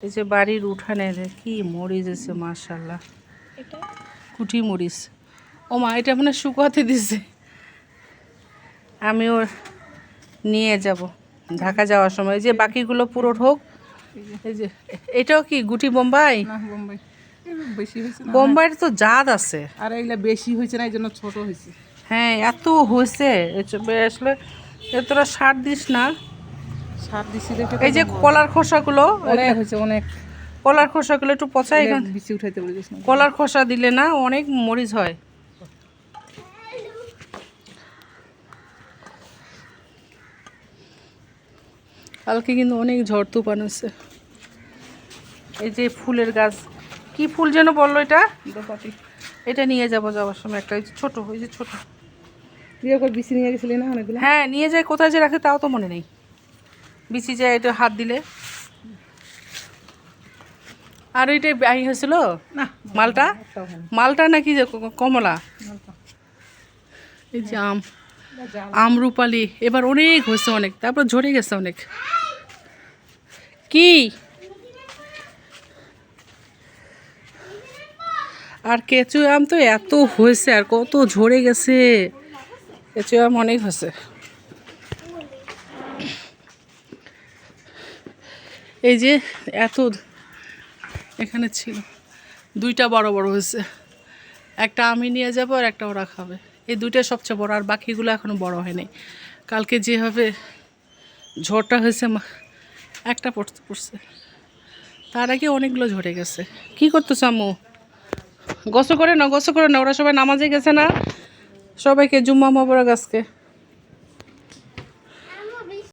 এই যে বাড়ির উঠানে কি মরিচ আছে মাশাআল্লাহ, কুটি মরিচ। ও মা, এটা মানে শুকাতে দিছে, আমিও নিয়ে যাব ঢাকা যাওয়ার সময়। যে বাকিগুলো পুরো হোক। এই যে এটাও কি গুটি বোম্বাই? না, বোম্বাই বেশি হয়েছে না। বোম্বাইয়ের তো জাত আছে, আর এইগুলা বেশি হয়েছে না, এই জন্য ছোট হয়েছে। হ্যাঁ এত হয়েছে আসলে তোরা সার দিস না। সার দিছি দেখে এই যে কলার খোসাগুলো, অনেক হয়েছে, অনেক কলার খোসাগুলো একটু পচাই, বিচি উঠাইতে বলেছিস না। কলার খোসা দিলে না অনেক মরিচ হয়। কালকে কিন্তু অনেক ঝড় তুফান হচ্ছে। এই যে ফুলের গাছ, কি ফুল যেন বললো এটা? দোপাটি। এটা নিয়ে যাওয়ার সময় একটা ছোট, ওই যে ছোট দিয়ে করে বিচি নিয়ে গেছিলি না অনেকগুলো? হ্যাঁ নিয়ে যায়, কোথায় যে রাখে তাও তো মনে নেই। বিচি যায়, এটা হাত দিলে। আর ওইটাই বাই হয়েছিল না, মালটা, মালটা নাকি যে কমলা। এই যে আমরুপালি এবার অনেক হয়েছে, অনেক, তারপর ঝরে গেছে অনেক। কি আর কেঁচু আম তো এত হয়েছে, আর কত ঝরে গেছে। কেঁচু আম অনেক হয়েছে। এই যে এত এখানে ছিল, দুইটা বড় বড় হয়েছে, একটা আমি নিয়ে যাব আর একটা ওরা খাবে। এই দুইটা সবচেয়ে বড়, আর বাকিগুলো এখনো বড় হয়নি। কালকে যেভাবে ঝড়টা হয়েছে একটা পড়ছে, তার আগে অনেকগুলো ঝরে গেছে। কি করতেছ আম্মু? গোসল করে না, গোসল করে না, ওরা সবাই নামাজে গেছে না, সবাইকে জুম্মা মোবারক আজকে।